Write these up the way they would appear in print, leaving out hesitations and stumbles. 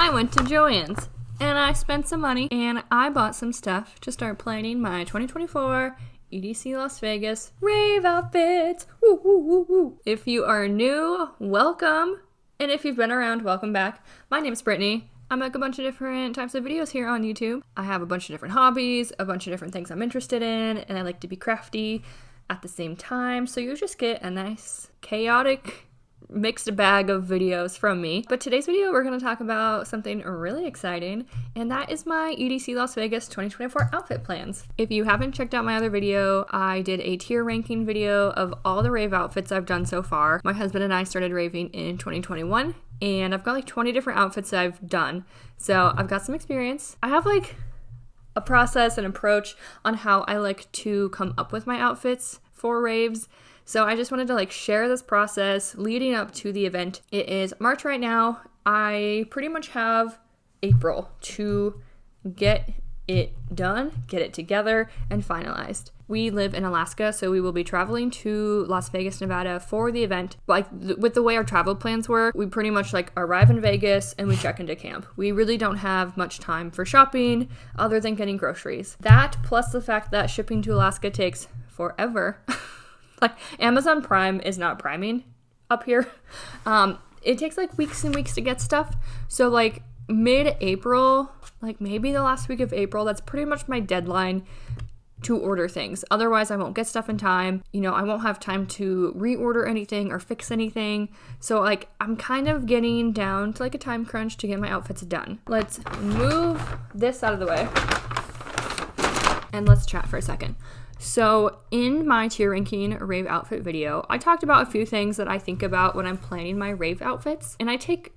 I went to Joann's and I spent some money and I bought some stuff to start planning my 2024 EDC Las Vegas rave outfits. Woo, woo, woo, woo. If you are new, welcome. And if you've been around, welcome back. My name is Brittany. I make a bunch of different types of videos here on YouTube. I have a bunch of different hobbies, a bunch of different things I'm interested in, and I like to be crafty at the same time. So you just get a nice, chaotic, mixed bag of videos from me. But today's video, we're going to talk about something really exciting, and that is my EDC Las Vegas 2024 outfit plans. If you haven't checked out my other video, I did a tier ranking video of all the rave outfits I've done so far. My husband and I started raving in 2021, and I've got like 20 different outfits that I've done. So I've got some experience. I have like a process and approach on how I like to come up with my outfits for raves. So I just wanted to like share this process leading up to the event. It is March right now. I pretty much have April to get it done, get it together, and finalized. We live in Alaska, so we will be traveling to Las Vegas, Nevada for the event. Like with the way our travel plans work, we pretty much like arrive in Vegas and we check into camp. We really don't have much time for shopping other than getting groceries. That plus the fact that shipping to Alaska takes forever. Like Amazon Prime is not priming up here. It takes like weeks and weeks to get stuff. So like mid-April, like maybe the last week of April, that's pretty much my deadline to order things. Otherwise, I won't get stuff in time. You know, I won't have time to reorder anything or fix anything. So like I'm kind of getting down to like a time crunch to get my outfits done. Let's move this out of the way and let's chat for a second. So in my tier ranking rave outfit video, I talked about a few things that I think about when I'm planning my rave outfits, and I take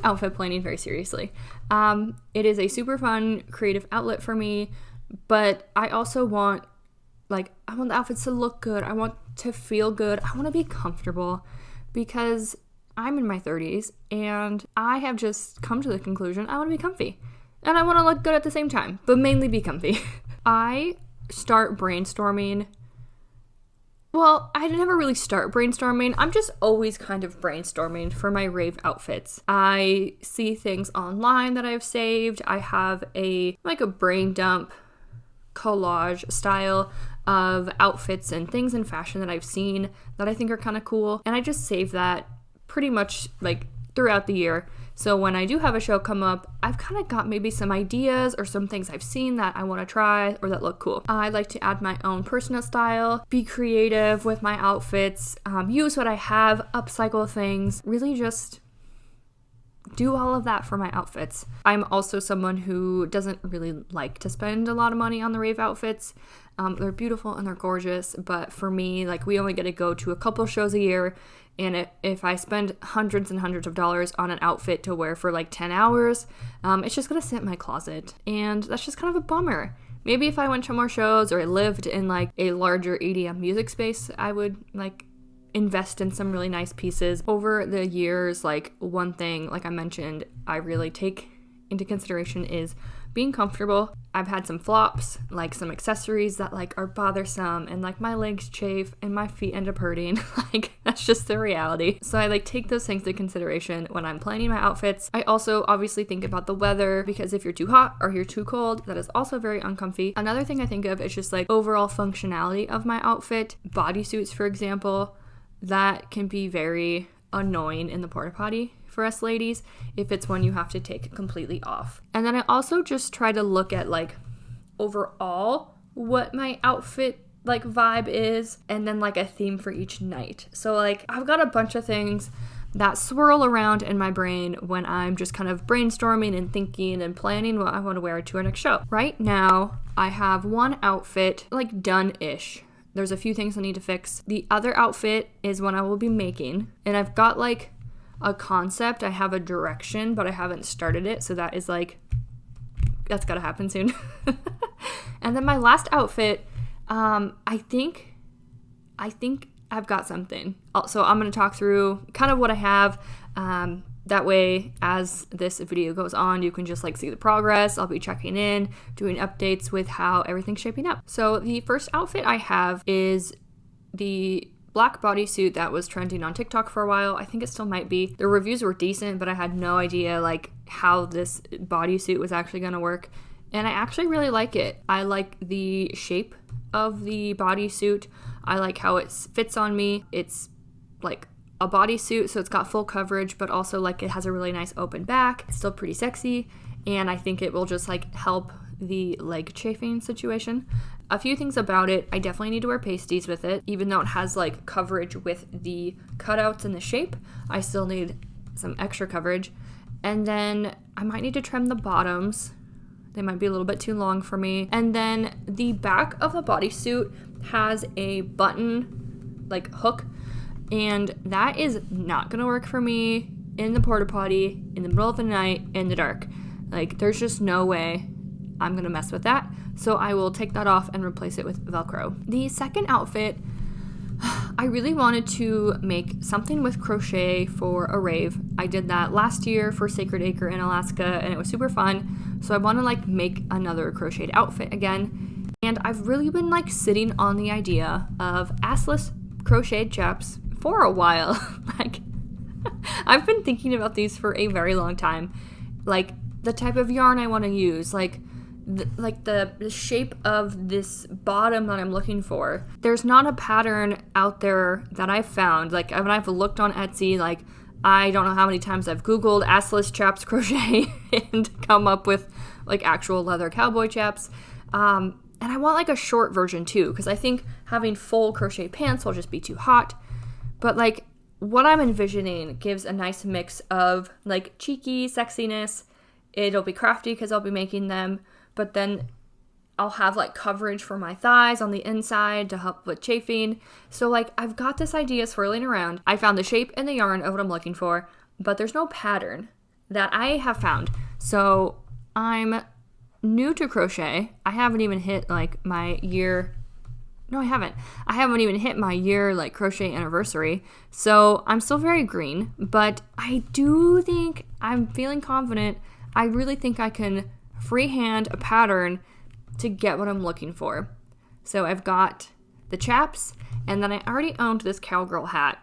outfit planning very seriously. It is a super fun creative outlet for me, but I also want the outfits to look good. I want to feel good. I want to be comfortable because I'm in my 30s and I have just come to the conclusion I want to be comfy and I want to look good at the same time, but mainly be comfy. I start brainstorming. Well, I never really start brainstorming. I'm just always kind of brainstorming for my rave outfits. I see things online that I've saved. I have a brain dump collage style of outfits and things in fashion that I've seen that I think are kind of cool. And I just save that pretty much like throughout the year. So when I do have a show come up, I've kind of got maybe some ideas or some things I've seen that I want to try or that look cool. I like to add my own personal style, be creative with my outfits, use what I have, upcycle things, really just do all of that for my outfits. I'm also someone who doesn't really like to spend a lot of money on the rave outfits. They're beautiful and they're gorgeous, but for me, like we only get to go to a couple shows a year. And if I spend hundreds and hundreds of dollars on an outfit to wear for like 10 hours, it's just gonna sit in my closet. And that's just kind of a bummer. Maybe if I went to more shows or I lived in like a larger EDM music space, I would like invest in some really nice pieces. Over the years, like one thing, like I mentioned, I really take into consideration is being comfortable. I've had some flops, like some accessories that like are bothersome and like my legs chafe and my feet end up hurting. Like that's just the reality. So I like take those things into consideration when I'm planning my outfits. I also obviously think about the weather because if you're too hot or you're too cold, that is also very uncomfy. Another thing I think of is just like overall functionality of my outfit. Bodysuits, for example, that can be very annoying in the porta potty for us ladies if it's one you have to take completely off. And then I also just try to look at like overall what my outfit like vibe is and then like a theme for each night. So like I've got a bunch of things that swirl around in my brain when I'm just kind of brainstorming and thinking and planning what I want to wear to our next show. Right now I have one outfit like done-ish. There's a few things I need to fix. The other outfit is one I will be making, and I've got like a concept. I have a direction, but I haven't started it. So that is like, that's gotta happen soon. And then my last outfit, I think I've got something. So I'm gonna talk through kind of what I have. That way, as this video goes on, you can just like see the progress. I'll be checking in, doing updates with how everything's shaping up. So the first outfit I have is the black bodysuit that was trending on TikTok for a while. I think it still might be. The reviews were decent, but I had no idea like how this bodysuit was actually going to work. And I actually really like it. I like the shape of the bodysuit. I like how it fits on me. It's like a bodysuit, so it's got full coverage, but also like it has a really nice open back. It's still pretty sexy, and I think it will just like help the leg chafing situation. A few things about it: I definitely need to wear pasties with it. Even though it has like coverage with the cutouts and the shape, I still need some extra coverage. And then I might need to trim the bottoms. They might be a little bit too long for me. And then the back of the bodysuit has a button like hook, and that is not gonna work for me in the porta potty in the middle of the night in the dark. Like, there's just no way I'm gonna mess with that. So I will take that off and replace it with Velcro. The second outfit, I really wanted to make something with crochet for a rave. I did that last year for Sacred Acre in Alaska, and it was super fun. So I want to like make another crocheted outfit again. And I've really been like sitting on the idea of assless crocheted chaps for a while. Like, I've been thinking about these for a very long time. Like, the type of yarn I want to use, like the shape of this bottom that I'm looking for. There's not a pattern out there that I've found. Like, when I've looked on Etsy, like, I don't know how many times I've Googled assless chaps crochet and come up with like actual leather cowboy chaps. And I want like a short version too, because I think having full crochet pants will just be too hot. But like, what I'm envisioning gives a nice mix of like cheeky sexiness. It'll be crafty because I'll be making them, but then I'll have like coverage for my thighs on the inside to help with chafing. So like, I've got this idea swirling around. I found the shape and the yarn of what I'm looking for, but there's no pattern that I have found. So I'm new to crochet. I haven't even hit like my year. No, I haven't. I haven't even hit my year like crochet anniversary. So I'm still very green, but I do think I'm feeling confident. I really think I can freehand a pattern to get what I'm looking for. So I've got the chaps, and then I already owned this cowgirl hat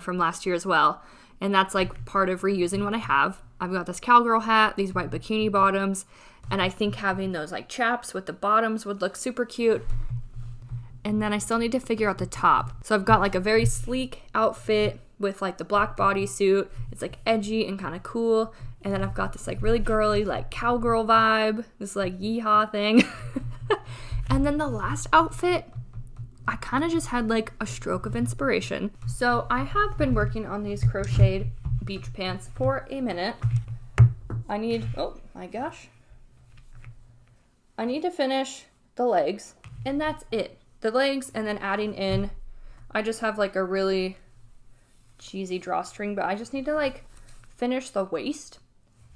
from last year as well. And that's like part of reusing what I have. I've got this cowgirl hat, these white bikini bottoms, and I think having those like chaps with the bottoms would look super cute. And then I still need to figure out the top. So I've got like a very sleek outfit with like the black bodysuit. It's like edgy and kind of cool. And then I've got this like really girly like cowgirl vibe, this like Yeehaw thing. And then the last outfit, I kind of just had like a stroke of inspiration. So I have been working on these crocheted beach pants for a minute. Oh my gosh. I need to finish the legs, and that's it. The legs, and then adding in, I just have like a really cheesy drawstring, but I just need to like finish the waist.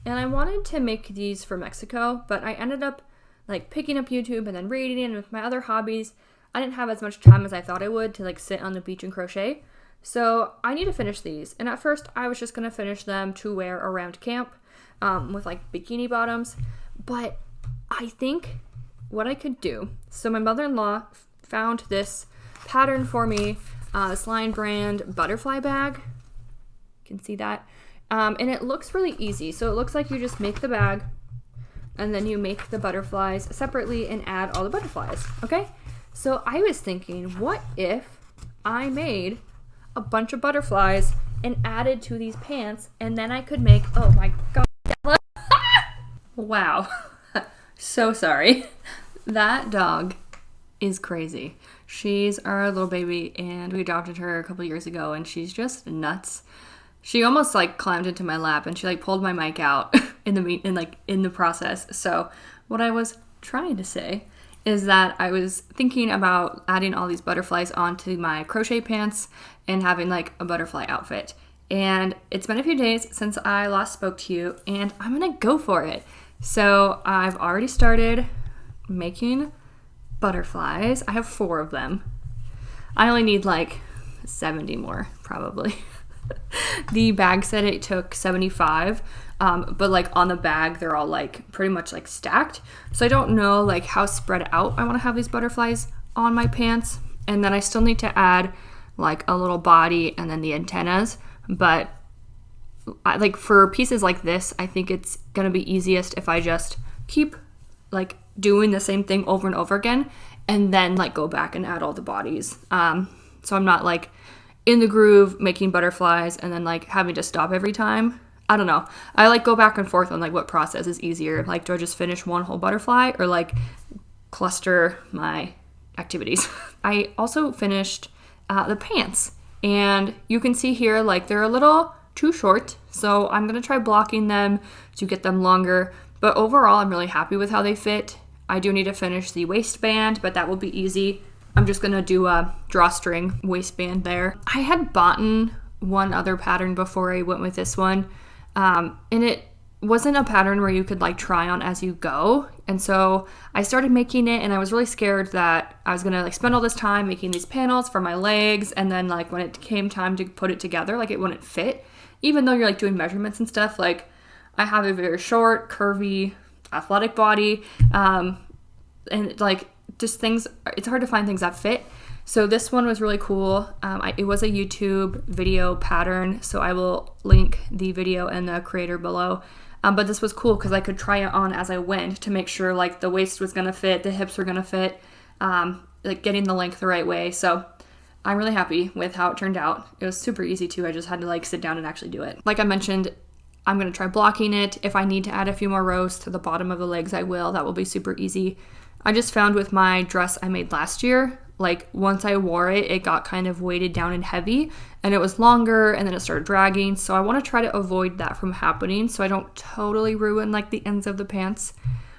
And I wanted to make these for Mexico, but I ended up like picking up YouTube and then reading, and with my other hobbies, I didn't have as much time as I thought I would to like sit on the beach and crochet. So I need to finish these. And at first I was just going to finish them to wear around camp with like bikini bottoms. But I think what I could do, so my mother-in-law found this pattern for me, this Lion brand butterfly bag. You can see that. And it looks really easy. So it looks like you just make the bag, and then you make the butterflies separately and add all the butterflies, okay? So I was thinking, what if I made a bunch of butterflies and added to these pants, and then I could make, oh my god, wow, so sorry. That dog is crazy. She's our little baby, and we adopted her a couple years ago, and she's just nuts. She almost like climbed into my lap, and she like pulled my mic out in the process. So what I was trying to say is that I was thinking about adding all these butterflies onto my crochet pants and having like a butterfly outfit. And it's been a few days since I last spoke to you, and I'm gonna go for it. So I've already started making butterflies. I have 4 of them. I only need like 70 more probably. The bag said it took 75, but like on the bag they're all like pretty much like stacked. So I don't know like how spread out I want to have these butterflies on my pants. And then I still need to add like a little body and then the antennas. But like for pieces like this, I think it's gonna be easiest if I just keep like doing the same thing over and over again, and then like go back and add all the bodies. So I'm not like in the groove making butterflies and then like having to stop every time. I don't know. I like go back and forth on like what process is easier. Like, do I just finish one whole butterfly or like cluster my activities? I also finished the pants, and you can see here like they're a little too short, so I'm gonna try blocking them to get them longer. But overall, I'm really happy with how they fit. I do need to finish the waistband, but that will be easy. I'm just gonna do a drawstring waistband there. I had bought one other pattern before I went with this one, and it wasn't a pattern where you could like try on as you go. And so I started making it, and I was really scared that I was gonna like spend all this time making these panels for my legs, and then like when it came time to put it together, like it wouldn't fit. Even though you're like doing measurements and stuff, like I have a very short, curvy, athletic body, and like just things, it's hard to find things that fit. So this one was really cool. It was a YouTube video pattern, so I will link the video and the creator below. But this was cool because I could try it on as I went to make sure like the waist was gonna fit, the hips were gonna fit, like getting the length the right way. So I'm really happy with how it turned out. It was super easy too. I just had to like sit down and actually do it. Like I mentioned, I'm gonna try blocking it. If I need to add a few more rows to the bottom of the legs, I will. That will be super easy. I just found with my dress I made last year, like once I wore it, it got kind of weighted down and heavy, and it was longer, and then it started dragging. So I want to try to avoid that from happening so I don't totally ruin like the ends of the pants.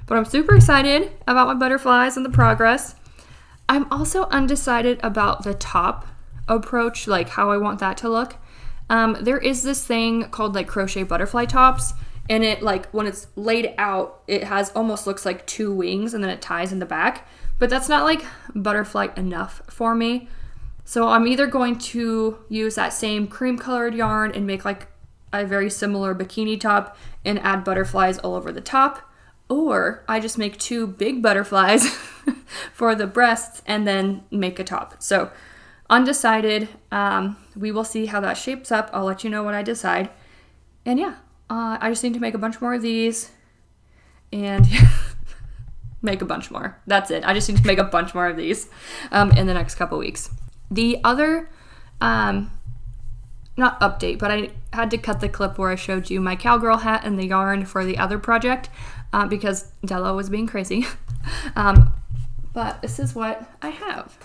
But I'm super excited about my butterflies and the progress. I'm also undecided about the top approach, like how I want that to look. There is this thing called like crochet butterfly tops, and it like when it's laid out, it has almost looks like two wings, and then it ties in the back. But that's not like butterfly enough for me. So I'm either going to use that same cream colored yarn and make like a very similar bikini top and add butterflies all over the top, or I just make two big butterflies for the breasts and then make a top. So undecided. We will see how that shapes up. I'll let you know what I decide. And yeah, I just need to make a bunch more of these and make a bunch more. That's it. I just need to make a bunch more of these in the next couple weeks. The other, not update, but I had to cut the clip where I showed you my cowgirl hat and the yarn for the other project because Della was being crazy. But this is what I have.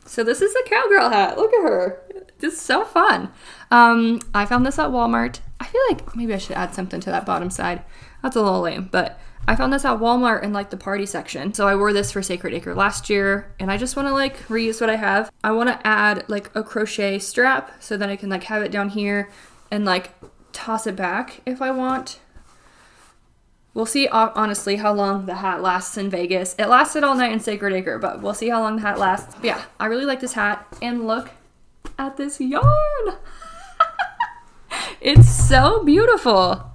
So this is a cowgirl hat. Look at her. This is so fun. I found this at Walmart. I feel like maybe I should add something to that bottom side. That's a little lame, but I found this at Walmart in like the party section. So I wore this for Sacred Acre last year, and I just want to like reuse what I have. I want to add like a crochet strap so that I can like have it down here and like toss it back if I want. We'll see honestly how long the hat lasts in Vegas. It lasted all night in Sacred Acre, but we'll see how long the hat lasts. But yeah, I really like this hat, and look at this yarn. It's so beautiful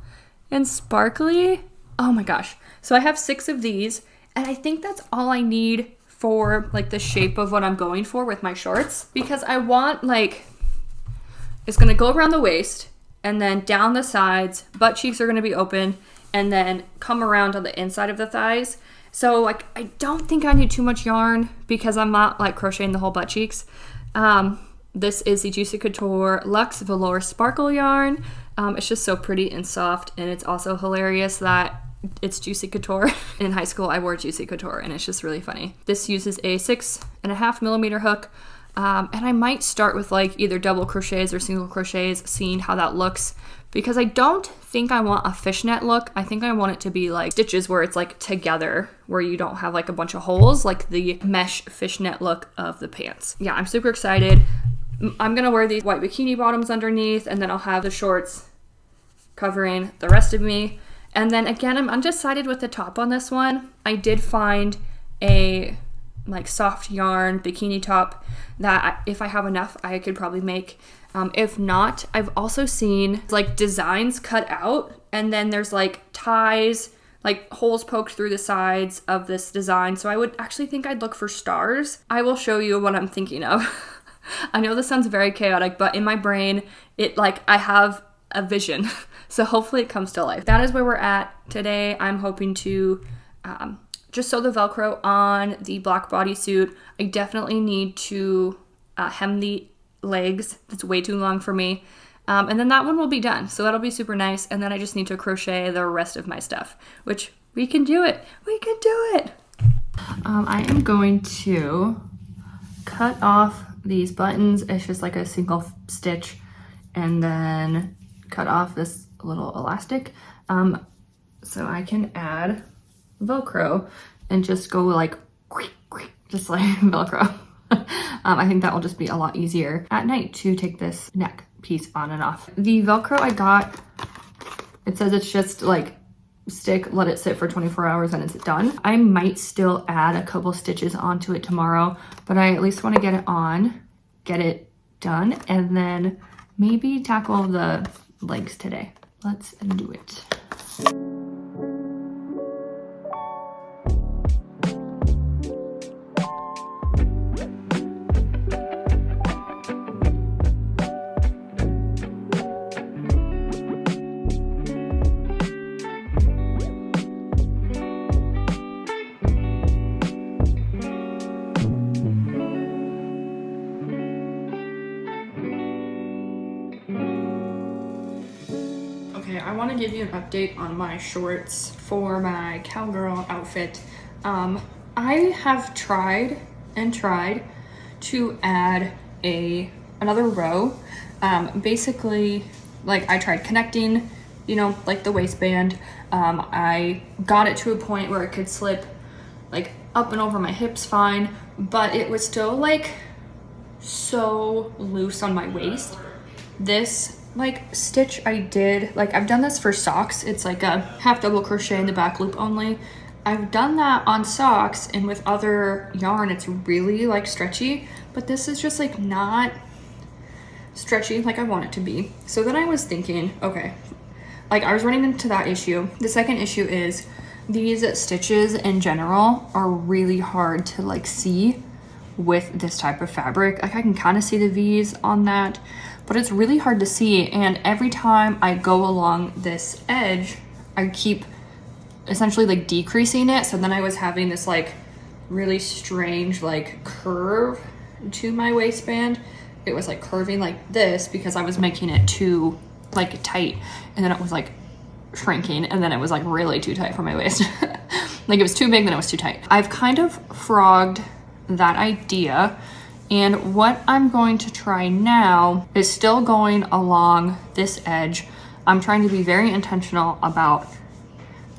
and sparkly. Oh my gosh. So I have 6 of these, and I think that's all I need for like the shape of what I'm going for with my shorts, because I want like, it's gonna go around the waist and then down the sides, butt cheeks are gonna be open, and then come around on the inside of the thighs. So like, I don't think I need too much yarn because I'm not like crocheting the whole butt cheeks. This is the Juicy Couture Luxe Velour Sparkle yarn. It's just so pretty and soft, and it's also hilarious that it's Juicy Couture. In high school, I wore Juicy Couture, and it's just really funny. This uses a 6.5 millimeter hook, and I might start with like either double crochets or single crochets, seeing how that looks, because I don't think I want a fishnet look. I think I want it to be like stitches where it's like together, where you don't have like a bunch of holes, like the mesh fishnet look of the pants. Yeah, I'm super excited. I'm gonna wear these white bikini bottoms underneath, and then I'll have the shorts covering the rest of me. And then again, I'm undecided with the top on this one. I did find a like soft yarn bikini top that if I have enough, I could probably make. If not, I've also seen like designs cut out, and then there's like ties, like holes poked through the sides of this design. So I would actually think I'd look for stars. I will show you what I'm thinking of. I know this sounds very chaotic, but in my brain, I have a vision. So hopefully it comes to life. That is where we're at today. I'm hoping to just sew the Velcro on the black bodysuit. I definitely need to hem the legs. It's way too long for me. And then that one will be done. So that'll be super nice. And then I just need to crochet the rest of my stuff, which we can do it. We can do it. I am going to cut off these buttons. It's just like a single stitch, and then cut off this little elastic. So I can add Velcro and just go like, just like Velcro. I think that will just be a lot easier at night to take this neck piece on and off. The Velcro I got, it says it's just like stick, let it sit for 24 hours and it's done. I might still add a couple stitches onto it tomorrow, but I at least want to get it on, get it done, and then maybe tackle the legs today. Let's do it. I want to give you an update on my shorts for my cowgirl outfit. I have tried to add another row. Basically, like I tried connecting, you know, like the waistband. I got it to a point where it could slip like up and over my hips fine, but it was still like so loose on my waist. This like stitch I did, like I've done this for socks. It's like a half double crochet in the back loop only. I've done that on socks, and with other yarn it's really like stretchy, but this is just like not stretchy like I want it to be. So then I was thinking, okay, like I was running into that issue. The second issue is these stitches in general are really hard to like see with this type of fabric. Like I can kind of see the V's on that, but it's really hard to see, and every time I go along this edge I keep essentially like decreasing it. So then I was having this like really strange like curve to my waistband. It was like curving like this because I was making it too like tight, and then it was like shrinking, and then it was like really too tight for my waist. Like it was too big, then it was too tight. I've kind of frogged that idea, and what I'm going to try now is still going along this edge. I'm trying to be very intentional about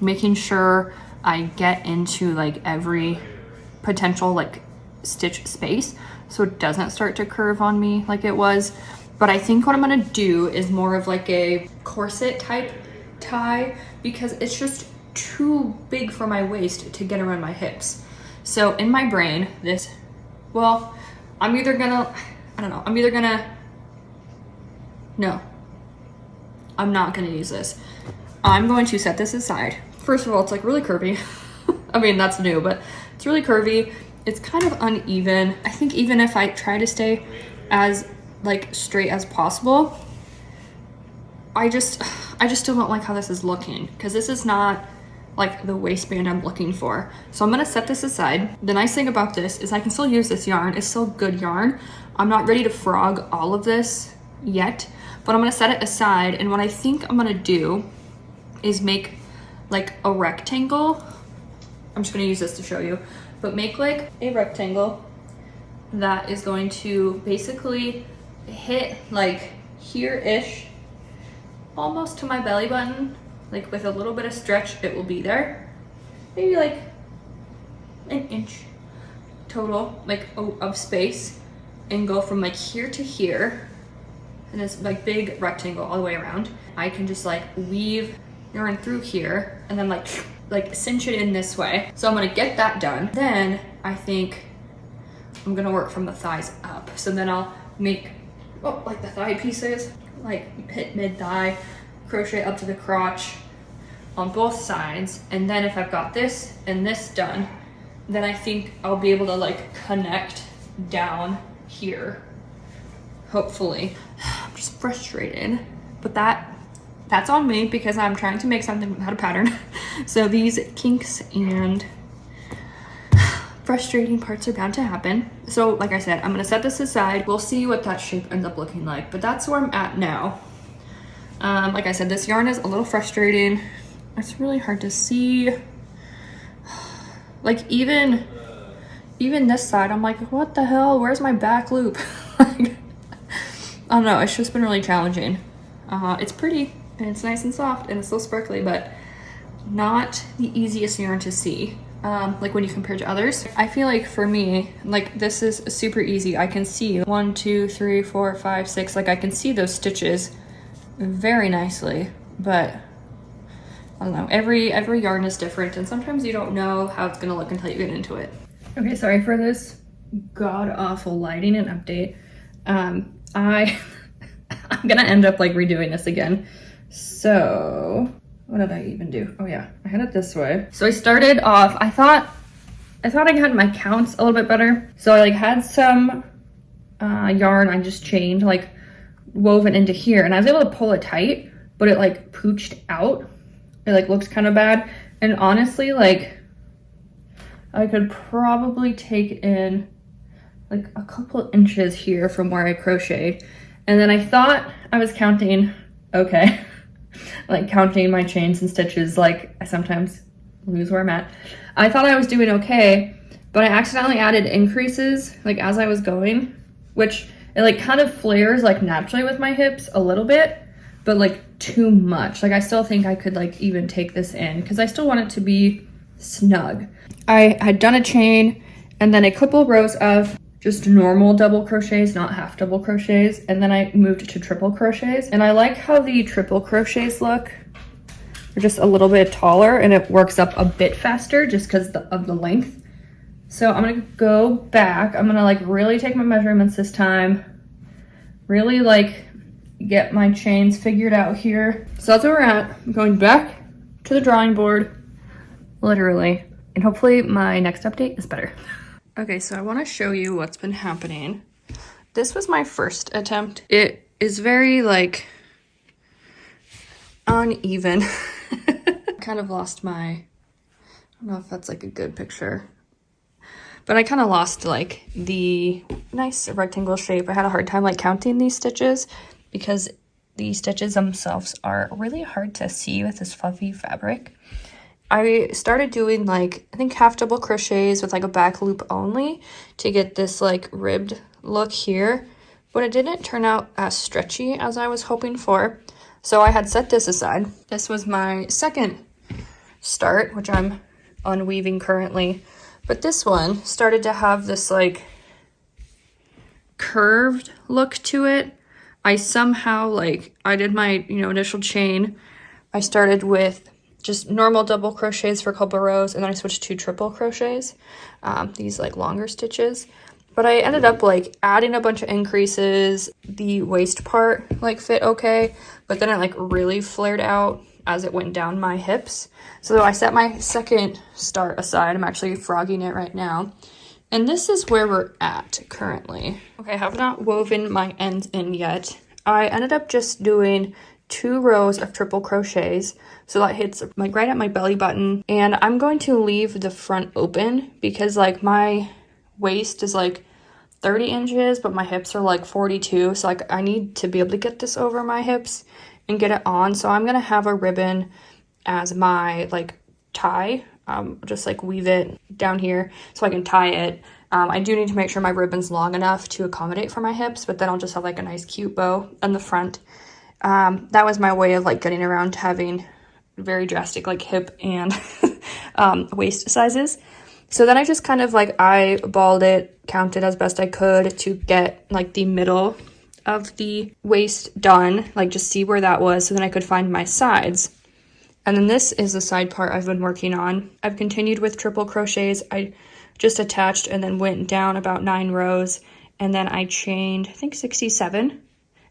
making sure I get into like every potential like stitch space so it doesn't start to curve on me like it was. But I think what I'm gonna do is more of like a corset type tie, because it's just too big for my waist to get around my hips. So in my brain, I'm either gonna, no, I'm not gonna use this. I'm going to set this aside. First of all, it's like really curvy. I mean, that's new, but it's really curvy. It's kind of uneven. I think even if I try to stay as like straight as possible, I just still don't like how this is looking, because this is not like the waistband I'm looking for. So I'm gonna set this aside. The nice thing about this is I can still use this yarn. It's still good yarn. I'm not ready to frog all of this yet, but I'm gonna set it aside. And what I think I'm gonna do is make like a rectangle. I'm just gonna use this to show you, but make like a rectangle that is going to basically hit like here-ish, almost to my belly button. Like with a little bit of stretch, it will be there. Maybe like an inch total, like of space, and go from like here to here. And it's like big rectangle all the way around. I can just like weave yarn through here and then like cinch it in this way. So I'm gonna get that done. Then I think I'm gonna work from the thighs up. So then I'll make like the thigh pieces, like hit mid-thigh, crochet up to the crotch on both sides. And then if I've got this and this done, then I think I'll be able to like connect down here hopefully. I'm just frustrated, but that's on me because I'm trying to make something without a pattern. So these kinks and frustrating parts are bound to happen. So like I said, I'm gonna set this aside. We'll see what that shape ends up looking like, but that's where I'm at now. Like I said, this yarn is a little frustrating. It's really hard to see. Like even this side, I'm like, what the hell? Where's my back loop? Like, I don't know, it's just been really challenging. It's pretty and it's nice and soft and it's still sparkly, but not the easiest yarn to see. Like when you compare to others. I feel like for me, like this is super easy. I can see 1, 2, 3, 4, 5, 6. Like I can see those stitches very nicely, but I don't know. Every yarn is different, and sometimes you don't know how it's gonna look until you get into it. Okay, sorry for this god-awful lighting and update. I'm gonna end up like redoing this again. So what did I even do? Oh yeah, I had it this way. So I started off, I thought I had my counts a little bit better. So I like had some yarn I just chained, like woven into here, and I was able to pull it tight, but it like pooched out. It like looks kind of bad. And honestly, like I could probably take in like a couple inches here from where I crocheted. And then I thought I was counting, okay, like counting my chains and stitches, like I sometimes lose where I'm at. I thought I was doing okay, but I accidentally added increases like as I was going, which it like kind of flares like naturally with my hips a little bit, but like too much. Like I still think I could like even take this in because I still want it to be snug. I had done a chain and then a couple rows of just normal double crochets, not half double crochets, and then I moved to triple crochets. And I like how the triple crochets look. They're just a little bit taller and it works up a bit faster just because of the length. So I'm gonna go back. I'm gonna like really take my measurements this time. Really like get my chains figured out here. So that's where we're at. I'm going back to the drawing board, literally. And hopefully my next update is better. Okay, so I wanna show you what's been happening. This was my first attempt. It is very like uneven. Kind of lost my, I don't know if that's like a good picture, but I kind of lost like the nice rectangle shape. I had a hard time like counting these stitches because the stitches themselves are really hard to see with this fluffy fabric. I started doing like, I think half double crochets with like a back loop only to get this like ribbed look here, but it didn't turn out as stretchy as I was hoping for. So I had set this aside. This was my second start, which I'm unweaving currently. But this one started to have this like curved look to it. I somehow like, I did my, initial chain. I started with just normal double crochets for a couple rows, and then I switched to triple crochets, these like longer stitches. But I ended up like adding a bunch of increases. The waist part like fit okay, but then it like really flared out as it went down my hips. So I set my second start aside. I'm actually frogging it right now. And this is where we're at currently. Okay, I have not woven my ends in yet. I ended up just doing 2 rows of triple crochets. So that hits like right at my belly button. And I'm going to leave the front open because like my waist is like 30 inches, but my hips are like 42. So like I need to be able to get this over my hips and get it on. So I'm gonna have a ribbon as my like tie, just like weave it down here so I can tie it. I do need to make sure my ribbon's long enough to accommodate for my hips, but then I'll just have like a nice cute bow on the front. That was my way of like getting around to having very drastic like hip and waist sizes. So then I just kind of like eyeballed it, counted as best I could to get like the middle of the waist done, like just see where that was so then I could find my sides. And then this is the side part I've been working on. I've continued with triple crochets. I just attached and then went down about 9 rows, and then I chained I think 67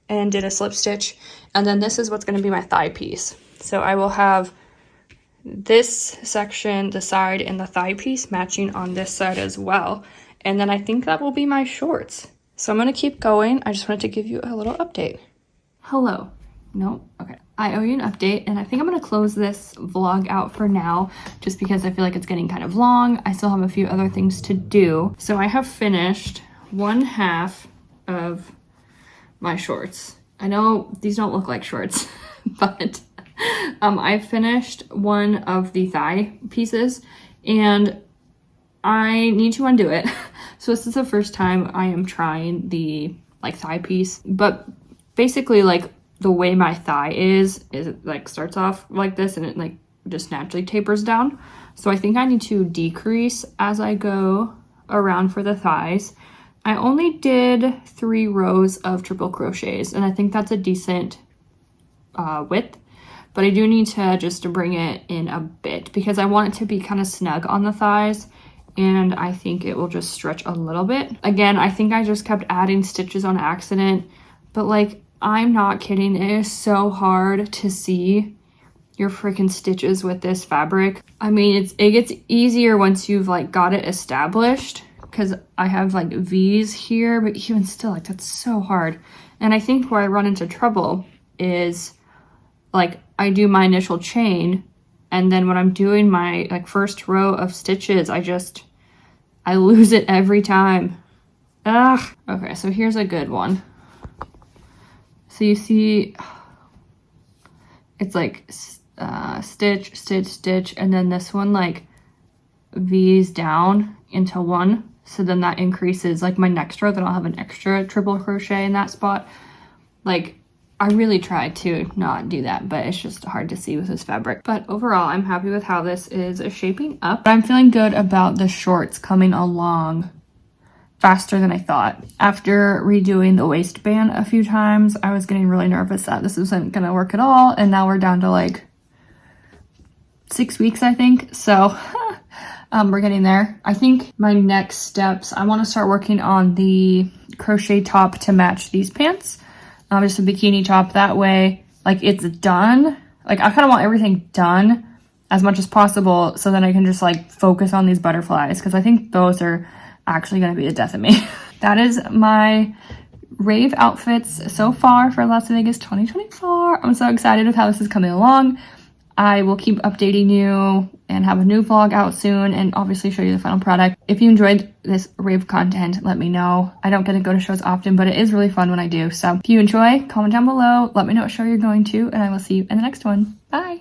and did a slip stitch. And then this is what's going to be my thigh piece. So I will have this section, the side, and the thigh piece matching on this side as well. And then I think that will be my shorts. So I'm gonna keep going. I just wanted to give you a little update. Hello. No, okay. I owe you an update, and I think I'm gonna close this vlog out for now, just because I feel like it's getting kind of long. I still have a few other things to do. So I have finished 1/2 of my shorts. I know these don't look like shorts, but I finished one of the thigh pieces, and I need to undo it. So this is the first time I am trying the like thigh piece, but basically like the way my thigh is it like starts off like this and it like just naturally tapers down. So I think I need to decrease as I go around for the thighs. I only did 3 rows of triple crochets, and I think that's a decent width, but I do need to just bring it in a bit because I want it to be kind of snug on the thighs, and I think it will just stretch a little bit. Again, I think I just kept adding stitches on accident, but like, I'm not kidding, it is so hard to see your freaking stitches with this fabric. I mean, it gets easier once you've like got it established, because I have like V's here, but even still, like that's so hard. And I think where I run into trouble is like I do my initial chain, and then when I'm doing my like first row of stitches, I lose it every time. Ugh. Okay, so here's a good one. So you see, it's like stitch, stitch, stitch, and then this one like V's down into one. So then that increases like my next row, then I'll have an extra triple crochet in that spot. Like, I really tried to not do that, but it's just hard to see with this fabric. But overall, I'm happy with how this is shaping up. I'm feeling good about the shorts coming along faster than I thought. After redoing the waistband a few times, I was getting really nervous that this wasn't gonna work at all, and now we're down to like 6 weeks, I think. So we're getting there. I think my next steps, I want to start working on the crochet top to match these pants. Just a bikini top, that way like it's done. Like I kind of want everything done as much as possible, so then I can just like focus on these butterflies, because I think those are actually going to be the death of me. That is my rave outfits so far for Las Vegas 2024. I'm so excited with how this is coming along. I will keep updating you and have a new vlog out soon, and obviously show you the final product. If you enjoyed this rave content, let me know. I don't get to go to shows often, but it is really fun when I do. So if you enjoy, comment down below, let me know what show you're going to, and I will see you in the next one. Bye!